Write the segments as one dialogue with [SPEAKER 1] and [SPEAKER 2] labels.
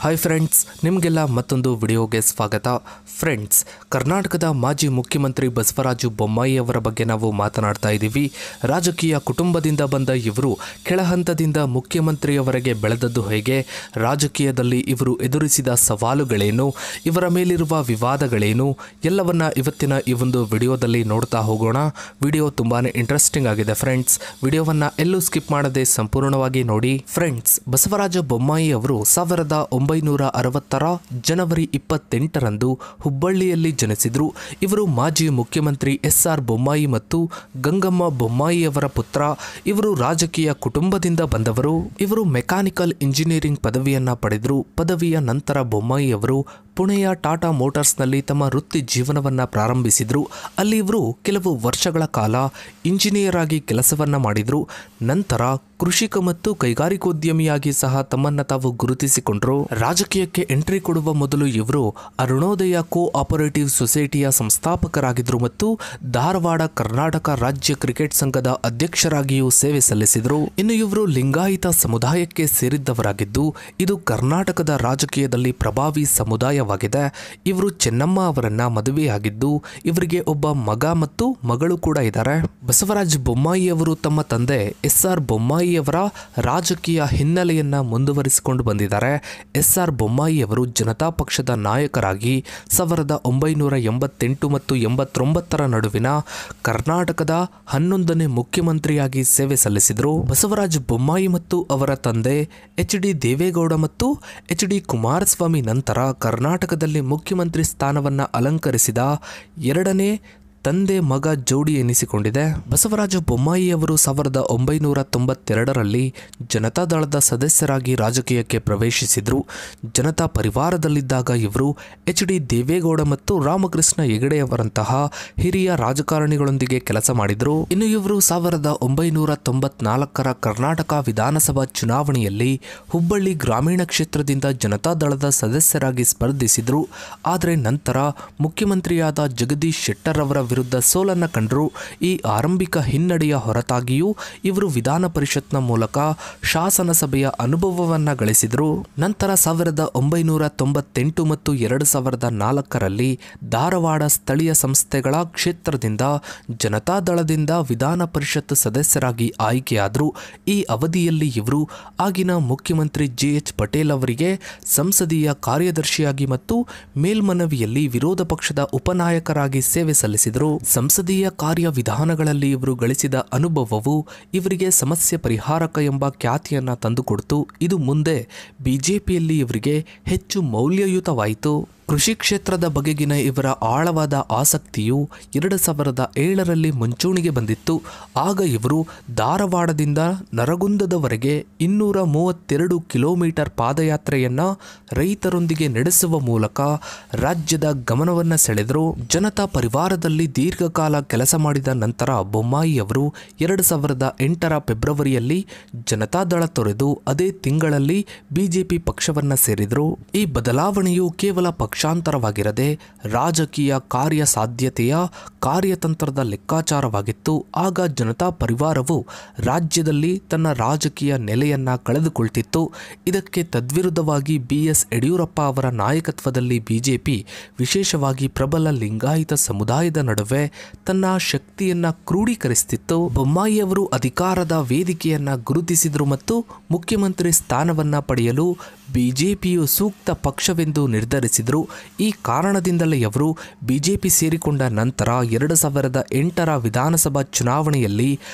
[SPEAKER 1] Hi friends, ನಿಮಗೆಲ್ಲ ಮತ್ತೊಂದು ವಿಡಿಯೋಗೆ ಸ್ವಾಗತ. ಫ್ರೆಂಡ್ಸ್, ಕರ್ನಾಟಕದ ಮಾಜಿ ಮುಖ್ಯಮಂತ್ರಿ ಬಸವರಾಜ ಬೊಮ್ಮಾಯಿ ಅವರ ಬಗ್ಗೆ ನಾವು ಮಾತನಾಡ್ತಾ ಇದ್ದೀವಿ. ರಾಜಕೀಯ ಕುಟುಂಬದಿಂದ ಬಂದ ಇವರು ಕೆಳಹಂತದಿಂದ ಮುಖ್ಯಮಂತ್ರಿಯವರೆಗೆ ಬೆಳೆದದ್ದು ಹೇಗೆ, ರಾಜಕೀಯದಲ್ಲಿ ಇವರು ಎದುರಿಸಿದ ಸವಾಲುಗಳೇನು, ಇವರ ಮೇಲಿರುವ ವಿವಾದಗಳೇನು, ಎಲ್ಲವನ್ನ ಇವತ್ತಿನ ಈ ಒಂದು ವಿಡಿಯೋದಲ್ಲಿ ನೋಡ್ತಾ ಹೋಗೋಣ. ವಿಡಿಯೋ ತುಂಬಾನೇ ಇಂಟ್ರೆಸ್ಟಿಂಗ್ ಆಗಿದೆ ಫ್ರೆಂಡ್ಸ್. ವಿಡಿಯೋವನ್ನ ಎಲ್ಲೂ ಸ್ಕಿಪ್ ಮಾಡದೆ ಸಂಪೂರ್ಣವಾಗಿ ನೋಡಿ. ಫ್ರೆಂಡ್ಸ್, ಬಸವರಾಜ ಬೊಮ್ಮಾಯಿ ಅವರು 1960 ಜನವರಿ 28ರಂದು ಹುಬ್ಬಳ್ಳಿಯಲ್ಲಿ ಜನಿಸಿದರು. ಇವರು ಮಾಜಿ ಮುಖ್ಯಮಂತ್ರಿ ಎಸ್.ಆರ್. ಬೊಮ್ಮಾಯಿ ಮತ್ತು ಗಂಗಮ್ಮ ಬೊಮ್ಮಾಯಿ ಅವರ ಪುತ್ರ. ಇವರು ರಾಜಕೀಯ ಕುಟುಂಬದಿಂದ ಬಂದವರು. ಇವರು ಮೆಕ್ಯಾನಿಕಲ್ ಇಂಜಿನಿಯರಿಂಗ್ ಪದವಿಯನ್ನ ಪಡೆದರು. ಪದವಿಯ ನಂತರ ಬೊಮ್ಮಾಯಿ ಅವರು ಪುಣೆಯ ಟಾಟಾ ಮೋಟಾರ್ಸ್ನಲ್ಲಿ ತಮ್ಮ ವೃತ್ತಿ ಜೀವನವನ್ನ ಪ್ರಾರಂಭಿಸಿದರು. ಅಲ್ಲಿ ಇವರು ಕೆಲವು ವರ್ಷಗಳ ಕಾಲ ಇಂಜಿನಿಯರ್ ಆಗಿ ಕೆಲಸವನ್ನ ಮಾಡಿದರು. ನಂತರ ಕೃಷಿಕ ಮತ್ತು ಕೈಗಾರಿಕೋದ್ಯಮಿಯಾಗಿ ಸಹ ತಮ್ಮನ್ನ ತಾವು ಗುರುತಿಸಿಕೊಂಡರು. ರಾಜಕೀಯಕ್ಕೆ ಎಂಟ್ರಿ ಕೊಡುವ ಮೊದಲು ಇವರು ಅರುಣೋದಯ ಕೋ ಆಪರೇಟಿವ್ ಸೊಸೈಟಿಯ ಸಂಸ್ಥಾಪಕರಾಗಿದ್ದರು ಮತ್ತು ಧಾರವಾಡ ಕರ್ನಾಟಕ ರಾಜ್ಯ ಕ್ರಿಕೆಟ್ ಸಂಘದ ಅಧ್ಯಕ್ಷರಾಗಿಯೂ ಸೇವೆ ಸಲ್ಲಿಸಿದರು. ಇನ್ನು ಇವರು ಲಿಂಗಾಯತ ಸಮುದಾಯಕ್ಕೆ ಸೇರಿದ್ದವರಾಗಿದ್ದು, ಇದು ಕರ್ನಾಟಕದ ರಾಜಕೀಯದಲ್ಲಿ ಪ್ರಭಾವಿ ಸಮುದಾಯವಾಗಿದೆ. ಇವರು ಚೆನ್ನಮ್ಮ ಅವರನ್ನ ಮದುವೆಯಾಗಿದ್ದು, ಇವರಿಗೆ ಒಬ್ಬ ಮಗ ಮತ್ತು ಮಗಳು ಕೂಡ ಇದ್ದಾರೆ. ಬಸವರಾಜ ಬೊಮ್ಮಾಯಿ ಅವರು ತಮ್ಮ ತಂದೆ ಎಸ್.ಆರ್. ಬೊಮ್ಮಾಯಿ ಅವರ ರಾಜಕೀಯ ಹಿನ್ನೆಲೆಯನ್ನ ಮುಂದುವರಿಸಿಕೊಂಡು ಬಂದಿದ್ದಾರೆ. ಎಸ್.ಆರ್. ಬೊಮ್ಮಾಯಿ ಅವರು ಜನತಾ ಪಕ್ಷದ ನಾಯಕರಾಗಿ 1988 ಮತ್ತು 89 ನಡುವಿನ ಕರ್ನಾಟಕದ 11ನೇ ಮುಖ್ಯಮಂತ್ರಿಯಾಗಿ ಸೇವೆ ಸಲ್ಲಿಸಿದರು. ಬಸವರಾಜ ಬೊಮ್ಮಾಯಿ ಮತ್ತು ಅವರ ತಂದೆ ಎಚ್.ಡಿ. ದೇವೇಗೌಡ ಮತ್ತು ಎಚ್.ಡಿ. ಕುಮಾರಸ್ವಾಮಿ ನಂತರ ಕರ್ನಾಟಕದಲ್ಲಿ ಮುಖ್ಯಮಂತ್ರಿ ಸ್ಥಾನವನ್ನ ಅಲಂಕರಿಸಿದ ಎರಡನೇ ತಂದೆ ಮಗ ಜೋಡಿ ಎನಿಸಿಕೊಂಡಿದೆ. ಬಸವರಾಜ ಬೊಮ್ಮಾಯಿ ಅವರು 1992ರಲ್ಲಿ ಜನತಾದಳದ ಸದಸ್ಯರಾಗಿ ರಾಜಕೀಯಕ್ಕೆ ಪ್ರವೇಶಿಸಿದರು. ಜನತಾ ಪರಿವಾರದಲ್ಲಿದ್ದಾಗ ಇವರು ಎಚ್.ಡಿ. ದೇವೇಗೌಡ ಮತ್ತು ರಾಮಕೃಷ್ಣ ಹೆಗಡೆಯವರಂತಹ ಹಿರಿಯ ರಾಜಕಾರಣಿಗಳೊಂದಿಗೆ ಕೆಲಸ ಮಾಡಿದರು. ಇನ್ನು ಇವರು 1994ರ ಕರ್ನಾಟಕ ವಿಧಾನಸಭಾ ಚುನಾವಣೆಯಲ್ಲಿ ಹುಬ್ಬಳ್ಳಿ ಗ್ರಾಮೀಣ ಕ್ಷೇತ್ರದಿಂದ ಜನತಾದಳದ ಸದಸ್ಯರಾಗಿ ಸ್ಪರ್ಧಿಸಿದರು. ಆದರೆ ನಂತರ ಮುಖ್ಯಮಂತ್ರಿಯಾದ ಜಗದೀಶ್ ಶೆಟ್ಟರ್ ಅವರ ವಿರುದ್ಧ ಸೋಲನ್ನ ಕಂಡರು. ಈ ಆರಂಭಿಕ ಹಿನ್ನಡೆಯ ಹೊರತಾಗಿಯೂ ಇವರು ವಿಧಾನ ಪರಿಷತ್ನ ಮೂಲಕ ಶಾಸನಸಭೆಯ ಅನುಭವವನ್ನ ಗಳಿಸಿದರು. ನಂತರ 1998 ಮತ್ತು 2004ರಲ್ಲಿ ಧಾರವಾಡ ಸ್ಥಳೀಯ ಸಂಸ್ಥೆಗಳ ಕ್ಷೇತ್ರದಿಂದ ಜನತಾದಳದಿಂದ ವಿಧಾನ ಪರಿಷತ್ ಸದಸ್ಯರಾಗಿ ಆಯ್ಕೆಯಾದರು. ಈ ಅವಧಿಯಲ್ಲಿ ಇವರು ಆಗಿನ ಮುಖ್ಯಮಂತ್ರಿ ಜೆ.ಎಚ್. ಪಟೇಲ್ ಅವರಿಗೆ ಸಂಸದೀಯ ಕಾರ್ಯದರ್ಶಿಯಾಗಿ ಮತ್ತು ಮೇಲ್ಮನವಿಯಲ್ಲಿ ವಿರೋಧ ಪಕ್ಷದ ಉಪನಾಯಕರಾಗಿ ಸೇವೆ ಸಲ್ಲಿಸಿದರು. ಸಂಸದೀಯ ಕಾರ್ಯವಿಧಾನಗಳಲ್ಲಿ ಇವರು ಗಳಿಸಿದ ಅನುಭವವು ಇವರಿಗೆ ಸಮಸ್ಯೆ ಪರಿಹಾರಕ ಎಂಬ ಖ್ಯಾತಿಯನ್ನ ತಂದುಕೊಡ್ತು. ಇದು ಮುಂದೆ ಬಿಜೆಪಿಯಲ್ಲಿ ಇವರಿಗೆ ಹೆಚ್ಚು ಮೌಲ್ಯಯುತವಾಯಿತು. ಕೃಷಿ ಕ್ಷೇತ್ರದ ಬಗೆಗಿನ ಇವರ ಆಳವಾದ ಆಸಕ್ತಿಯು 2007ರಲ್ಲಿ ಮುಂಚೂಣಿಗೆ ಬಂದಿತ್ತು. ಆಗ ಇವರು ಧಾರವಾಡದಿಂದ ನರಗುಂದದವರೆಗೆ 232 ಕಿಲೋಮೀಟರ್ ಪಾದಯಾತ್ರೆಯನ್ನ ರೈತರೊಂದಿಗೆ ನಡೆಸುವ ಮೂಲಕ ರಾಜ್ಯದ ಗಮನವನ್ನು ಸೆಳೆದರು. ಜನತಾ ಪರಿವಾರದಲ್ಲಿ ದೀರ್ಘಕಾಲ ಕೆಲಸ ಮಾಡಿದ ನಂತರ ಬೊಮ್ಮಾಯಿ ಅವರು 2008ರ ಫೆಬ್ರವರಿಯಲ್ಲಿ ಜನತಾದಳ ತೊರೆದು ಅದೇ ತಿಂಗಳಲ್ಲಿ ಬಿಜೆಪಿ ಪಕ್ಷವನ್ನ ಸೇರಿದರು. ಈ ಬದಲಾವಣೆಯು ಕೇವಲ ಪಕ್ಷಾಂತರವಾಗಿರದೆ ರಾಜಕೀಯ ಕಾರ್ಯಸಾಧ್ಯತೆಯ ಕಾರ್ಯತಂತ್ರದ ಲೆಕ್ಕಾಚಾರವಾಗಿತ್ತು. ಆಗ ಜನತಾ ಪರಿವಾರವು ರಾಜ್ಯದಲ್ಲಿ ತನ್ನ ರಾಜಕೀಯ ನೆಲೆಯನ್ನ ಕಳೆದುಕೊಳ್ತಿತ್ತು. ಇದಕ್ಕೆ ತದ್ವಿರುದ್ಧವಾಗಿ ಬಿ.ಎಸ್. ಯಡಿಯೂರಪ್ಪ ಅವರ ನಾಯಕತ್ವದಲ್ಲಿ ಬಿಜೆಪಿ ವಿಶೇಷವಾಗಿ ಪ್ರಬಲ ಲಿಂಗಾಯತ ಸಮುದಾಯದ ನಡುವೆ ತನ್ನ ಶಕ್ತಿಯನ್ನ ಕ್ರೋಢೀಕರಿಸುತ್ತಿತ್ತು. ಬೊಮ್ಮಾಯಿ ಅವರು ಅಧಿಕಾರದ ವೇದಿಕೆಯನ್ನ ಗುರುತಿಸಿದರು ಮತ್ತು ಮುಖ್ಯಮಂತ್ರಿ ಸ್ಥಾನವನ್ನ ಪಡೆಯಲು ಬಿಜೆಪಿಯು ಸೂಕ್ತ ಪಕ್ಷವೆಂದು ನಿರ್ಧರಿಸಿದರು. ಈ ಕಾರಣದಿಂದಲೇ ಅವರು ಬಿಜೆಪಿ ಸೇರಿಕೊಂಡ ನಂತರ 2008ರ ವಿಧಾನಸಭಾ ಚುನಾವಣೆಯಲ್ಲಿ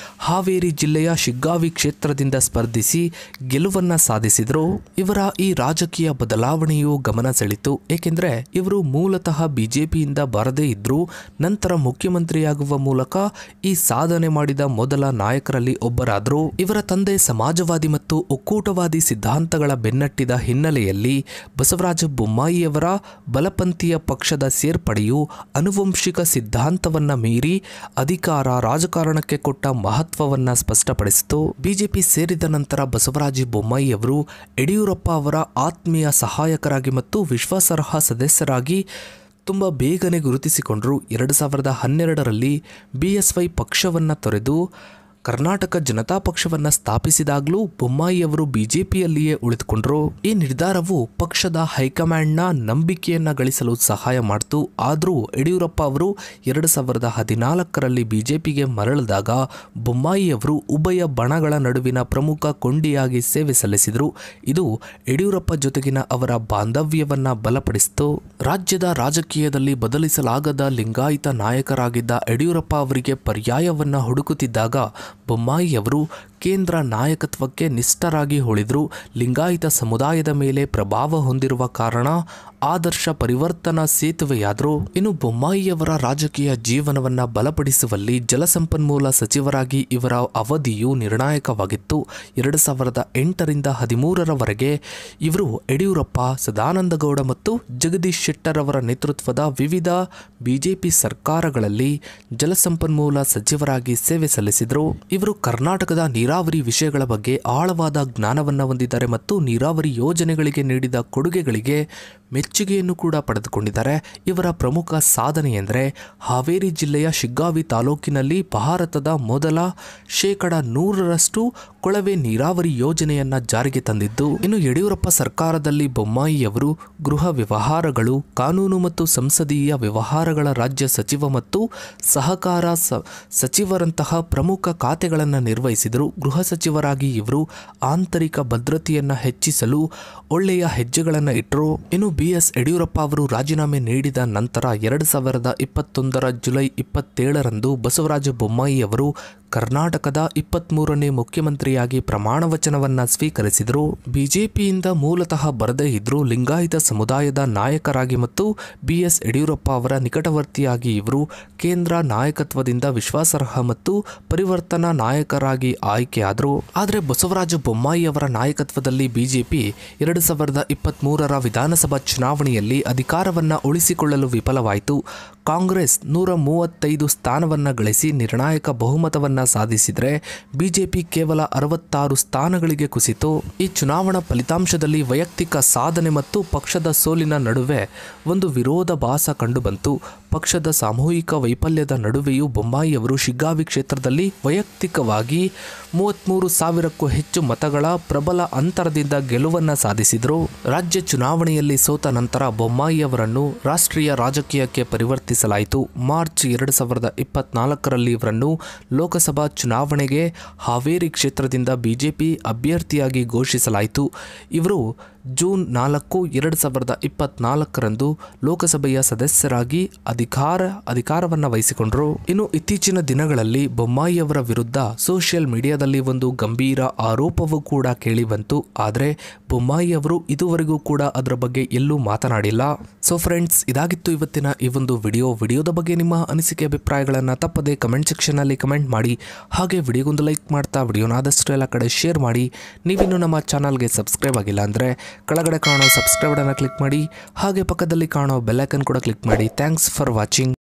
[SPEAKER 1] ಹಾವೇರಿ ಜಿಲ್ಲೆಯ ಶಿಗ್ಗಾವಿ ಕ್ಷೇತ್ರದಿಂದ ಸ್ಪರ್ಧಿಸಿ ಗೆಲುವನ್ನ ಸಾಧಿಸಿದರು. ಇವರ ಈ ರಾಜಕೀಯ ಬದಲಾವಣೆಯು ಗಮನ ಸೆಳೆಯಿತು. ಏಕೆಂದರೆ ಇವರು ಮೂಲತಃ ಬಿಜೆಪಿಯಿಂದ ಬರದೇ ಇದ್ರು. ನಂತರ ಮುಖ್ಯಮಂತ್ರಿಯಾಗುವ ಮೂಲಕ ಈ ಸಾಧನೆ ಮಾಡಿದ ಮೊದಲ ನಾಯಕರಲ್ಲಿ ಒಬ್ಬರಾದರು. ಇವರ ತಂದೆ ಸಮಾಜವಾದಿ ಮತ್ತು ಒಕ್ಕೂಟವಾದಿ ಸಿದ್ಧಾಂತಗಳ ಬೆನ್ನಟ್ಟಿದ ಹಿನ್ನೆಲೆಯಲ್ಲಿ ಬಸವರಾಜ ಬೊಮ್ಮಾಯಿಯವರ ಬಲಪಂಥೀಯ ಪಕ್ಷದ ಸೇರ್ಪಡೆಯು ಆನುವಂಶಿಕ ಸಿದ್ಧಾಂತವನ್ನ ಮೀರಿ ಅಧಿಕಾರ ರಾಜಕಾರಣಕ್ಕೆ ಕೊಟ್ಟ ಮಹತ್ವವನ್ನ ಸ್ಪಷ್ಟಪಡಿಸಿತು. ಬಿಜೆಪಿ ಸೇರಿದ ನಂತರ ಬಸವರಾಜ ಬೊಮ್ಮಾಯಿ ಅವರು ಯಡಿಯೂರಪ್ಪ ಅವರ ಆತ್ಮೀಯ ಸಹಾಯಕರಾಗಿ ಮತ್ತು ವಿಶ್ವಾಸಾರ್ಹ ಸದಸ್ಯರಾಗಿ ತುಂಬ ಬೇಗನೆ ಗುರುತಿಸಿಕೊಂಡರು. 2012ರಲ್ಲಿ ಬಿಎಸ್ವೈ ಪಕ್ಷವನ್ನ ತೊರೆದು ಕರ್ನಾಟಕ ಜನತಾ ಪಕ್ಷವನ್ನ ಸ್ಥಾಪಿಸಿದಾಗಲೂ ಬೊಮ್ಮಾಯಿಯವರು ಬಿಜೆಪಿಯಲ್ಲಿಯೇ ಉಳಿದುಕೊಂಡ್ರು. ಈ ನಿರ್ಧಾರವು ಪಕ್ಷದ ಹೈಕಮಾಂಡ್ನ ನಂಬಿಕೆಯನ್ನ ಗಳಿಸಲು ಸಹಾಯ ಮಾಡಿತು. ಆದರೂ ಯಡಿಯೂರಪ್ಪ ಅವರು 2014ರಲ್ಲಿ ಬಿಜೆಪಿಗೆ ಮರಳಿದಾಗ ಬೊಮ್ಮಾಯಿಯವರು ಉಭಯ ಬಣಗಳ ನಡುವಿನ ಪ್ರಮುಖ ಕೊಂಡಿಯಾಗಿ ಸೇವೆ ಸಲ್ಲಿಸಿದರು. ಇದು ಯಡಿಯೂರಪ್ಪ ಜೊತೆಗಿನ ಅವರ ಬಾಂಧವ್ಯವನ್ನ ಬಲಪಡಿಸಿತು. ರಾಜ್ಯದ ರಾಜಕೀಯದಲ್ಲಿ ಬದಲಿಸಲಾಗದ ಲಿಂಗಾಯತ ನಾಯಕರಾಗಿದ್ದ ಯಡಿಯೂರಪ್ಪ ಅವರಿಗೆ ಪರ್ಯಾಯವನ್ನ ಹುಡುಕುತ್ತಿದ್ದಾಗ ಬೊಮ್ಮಾಯಿಯವರು ಕೇಂದ್ರ ನಾಯಕತ್ವಕ್ಕೆ ನಿಷ್ಠರಾಗಿ ಉಳಿದ್ರು. ಲಿಂಗಾಯತ ಸಮುದಾಯದ ಮೇಲೆ ಪ್ರಭಾವ ಹೊಂದಿರುವ ಕಾರಣ ಆದರ್ಶ ಪರಿವರ್ತನಾ ಸೇತುವೆಯಾದರು. ಇನ್ನು ಬೊಮ್ಮಾಯಿಯವರ ರಾಜಕೀಯ ಜೀವನವನ್ನ ಬಲಪಡಿಸುವಲ್ಲಿ ಜಲಸಂಪನ್ಮೂಲ ಸಚಿವರಾಗಿ ಇವರ ಅವಧಿಯು ನಿರ್ಣಾಯಕವಾಗಿತ್ತು. 2008ರಿಂದ 2013ರವರೆಗೆ ಇವರು ಯಡಿಯೂರಪ್ಪ, ಸದಾನಂದಗೌಡ ಮತ್ತು ಜಗದೀಶ್ ಶೆಟ್ಟರ್ ಅವರ ನೇತೃತ್ವದ ವಿವಿಧ ಬಿಜೆಪಿ ಸರ್ಕಾರಗಳಲ್ಲಿ ಜಲಸಂಪನ್ಮೂಲ ಸಚಿವರಾಗಿ ಸೇವೆ ಸಲ್ಲಿಸಿದರು. ಇವರು ಕರ್ನಾಟಕದ ನೀರಾವರಿ ವಿಷಯಗಳ ಬಗ್ಗೆ ಆಳವಾದ ಜ್ಞಾನವನ್ನು ಹೊಂದಿದ್ದಾರೆ ಮತ್ತು ನೀರಾವರಿ ಯೋಜನೆಗಳಿಗೆ ನೀಡಿದ ಕೊಡುಗೆಗಳಿಗೆ ಮೆಚ್ಚುಗೆಯನ್ನು ಕೂಡ ಪಡೆದುಕೊಂಡಿದ್ದಾರೆ. ಇವರ ಪ್ರಮುಖ ಸಾಧನೆ ಎಂದರೆ ಹಾವೇರಿ ಜಿಲ್ಲೆಯ ಶಿಗ್ಗಾವಿ ತಾಲೂಕಿನಲ್ಲಿ ಭಾರತದ ಮೊದಲ 100% ಕೊಳವೆ ನೀರಾವರಿ ಯೋಜನೆಯನ್ನ ಜಾರಿಗೆ ತಂದಿದ್ದು. ಇನ್ನು ಯಡಿಯೂರಪ್ಪ ಸರ್ಕಾರದಲ್ಲಿ ಬೊಮ್ಮಾಯಿಯವರು ಗೃಹ ವ್ಯವಹಾರಗಳು, ಕಾನೂನು ಮತ್ತು ಸಂಸದೀಯ ವ್ಯವಹಾರಗಳ ರಾಜ್ಯ ಸಚಿವ ಮತ್ತು ಸಹಕಾರ ಸಚಿವರಂತಹ ಪ್ರಮುಖ ಖಾತೆಗಳನ್ನು ನಿರ್ವಹಿಸಿದರು. ಗೃಹ ಸಚಿವರಾಗಿ ಇವರು ಆಂತರಿಕ ಭದ್ರತೆಯನ್ನು ಹೆಚ್ಚಿಸಲು ಒಳ್ಳೆಯ ಹೆಜ್ಜೆಗಳನ್ನು ಇಟ್ಟರು. ಇನ್ನು BS ಯಡಿಯೂರಪ್ಪ ಅವರು ರಾಜೀನಾಮೆ ನೀಡಿದ ನಂತರ 2021ರ ಜುಲೈ 27ರಂದು ಬಸವರಾಜ ಬೊಮ್ಮಾಯಿ ಅವರು ಕರ್ನಾಟಕದ 23ನೇ ಮುಖ್ಯಮಂತ್ರಿಯಾಗಿ ಪ್ರಮಾಣ ವಚನವನ್ನ ಸ್ವೀಕರಿಸಿದರು. ಬಿಜೆಪಿಯಿಂದ ಮೂಲತಃ ಬರದೇ ಇದ್ರೂ ಲಿಂಗಾಯತ ಸಮುದಾಯದ ನಾಯಕರಾಗಿ ಮತ್ತು BS ಯಡಿಯೂರಪ್ಪ ಅವರ ನಿಕಟವರ್ತಿಯಾಗಿ ಇವರು ಕೇಂದ್ರ ನಾಯಕತ್ವದಿಂದ ವಿಶ್ವಾಸಾರ್ಹ ಮತ್ತು ಪರಿವರ್ತನಾ ನಾಯಕರಾಗಿ ಆಯ್ಕೆಯಾದರು. ಆದರೆ ಬಸವರಾಜ ಬೊಮ್ಮಾಯಿ ಅವರ ನಾಯಕತ್ವದಲ್ಲಿ ಬಿಜೆಪಿ 2023ರ ವಿಧಾನಸಭಾ ಚುನಾವಣೆಯಲ್ಲಿ ಅಧಿಕಾರವನ್ನ ಉಳಿಸಿಕೊಳ್ಳಲು ವಿಫಲವಾಯಿತು. ಕಾಂಗ್ರೆಸ್ 135 ಸ್ಥಾನವನ್ನ ಗಳಿಸಿ ನಿರ್ಣಾಯಕ ಬಹುಮತವನ್ನ ಸಾಧಿಸಿದರೆ ಬಿಜೆಪಿ ಕೇವಲ 66 ಸ್ಥಾನಗಳಿಗೆ ಕುಸಿತು. ಈ ಚುನಾವಣಾ ಫಲಿತಾಂಶದಲ್ಲಿ ವೈಯಕ್ತಿಕ ಸಾಧನೆ ಮತ್ತು ಪಕ್ಷದ ಸೋಲಿನ ನಡುವೆ ಒಂದು ವಿರೋಧಾಭಾಸ ಕಂಡುಬಂತು. ಪಕ್ಷದ ಸಾಮೂಹಿಕ ವೈಫಲ್ಯದ ನಡುವೆಯೂ ಬೊಮ್ಮಾಯಿಯವರು ಶಿಗ್ಗಾವಿ ಕ್ಷೇತ್ರದಲ್ಲಿ ವೈಯಕ್ತಿಕವಾಗಿ 33,000ಕ್ಕೂ ಹೆಚ್ಚು ಮತಗಳ ಪ್ರಬಲ ಅಂತರದಿಂದ ಗೆಲುವನ್ನು ಸಾಧಿಸಿದರು. ರಾಜ್ಯ ಚುನಾವಣೆಯಲ್ಲಿ ಸೋತ ನಂತರ ಬೊಮ್ಮಾಯಿಯವರನ್ನು ರಾಷ್ಟ್ರೀಯ ರಾಜಕೀಯಕ್ಕೆ ಪರಿವರ್ತಿಸಲಾಯಿತು. ಮಾರ್ಚ್ 2024ರಲ್ಲಿ ಇವರನ್ನು ಲೋಕಸಭಾ ಚುನಾವಣೆಗೆ ಹಾವೇರಿ ಕ್ಷೇತ್ರದಿಂದ ಬಿಜೆಪಿ ಅಭ್ಯರ್ಥಿಯಾಗಿ ಘೋಷಿಸಲಾಯಿತು. ಇವರು ಜೂನ್ 4, 2024ರಂದು ಲೋಕಸಭೆಯ ಸದಸ್ಯರಾಗಿ ಅಧಿಕಾರವನ್ನು ವಹಿಸಿಕೊಂಡರು. ಇನ್ನು ಇತ್ತೀಚಿನ ದಿನಗಳಲ್ಲಿ ಬೊಮ್ಮಾಯಿಯವರ ವಿರುದ್ಧ ಸೋಷಿಯಲ್ ಮೀಡಿಯಾದಲ್ಲಿ ಒಂದು ಗಂಭೀರ ಆರೋಪವೂ ಕೂಡ ಕೇಳಿಬಂತು. ಆದರೆ ಬೊಮ್ಮಾಯಿಯವರು ಇದುವರೆಗೂ ಕೂಡ ಅದರ ಬಗ್ಗೆ ಎಲ್ಲೂ ಮಾತನಾಡಿಲ್ಲ. ಸೊ ಫ್ರೆಂಡ್ಸ್, ಇದಾಗಿತ್ತು ಇವತ್ತಿನ ಈ ಒಂದು ವಿಡಿಯೋದ ಬಗ್ಗೆ ನಿಮ್ಮ ಅನಿಸಿಕೆ ಅಭಿಪ್ರಾಯಗಳನ್ನು ತಪ್ಪದೆ ಕಮೆಂಟ್ ಸೆಕ್ಷನ್ನಲ್ಲಿ ಕಮೆಂಟ್ ಮಾಡಿ. ಹಾಗೆ ವಿಡಿಯೋಗೊಂದು ಲೈಕ್ ಮಾಡ್ತಾ ವಿಡಿಯೋನ ಆದಷ್ಟು ಎಲ್ಲ ಕಡೆ ಶೇರ್ ಮಾಡಿ. ನೀವಿನ್ನು ನಮ್ಮ ಚಾನಲ್ಗೆ ಸಬ್ಸ್ಕ್ರೈಬ್ ಆಗಿಲ್ಲ ಅಂದರೆ ಕೆಳಗಡೆ ಕಾಣೋ ಸಬ್ಸ್ಕ್ರೈಬ್ ಅನ್ನು ಕ್ಲಿಕ್ ಮಾಡಿ. ಹಾಗೆ ಪಕ್ಕದಲ್ಲಿ ಕಾಣೋ ಬೆಲ್ ಐಕನ್ ಕೂಡ ಕ್ಲಿಕ್ ಮಾಡಿ. Thanks for watching.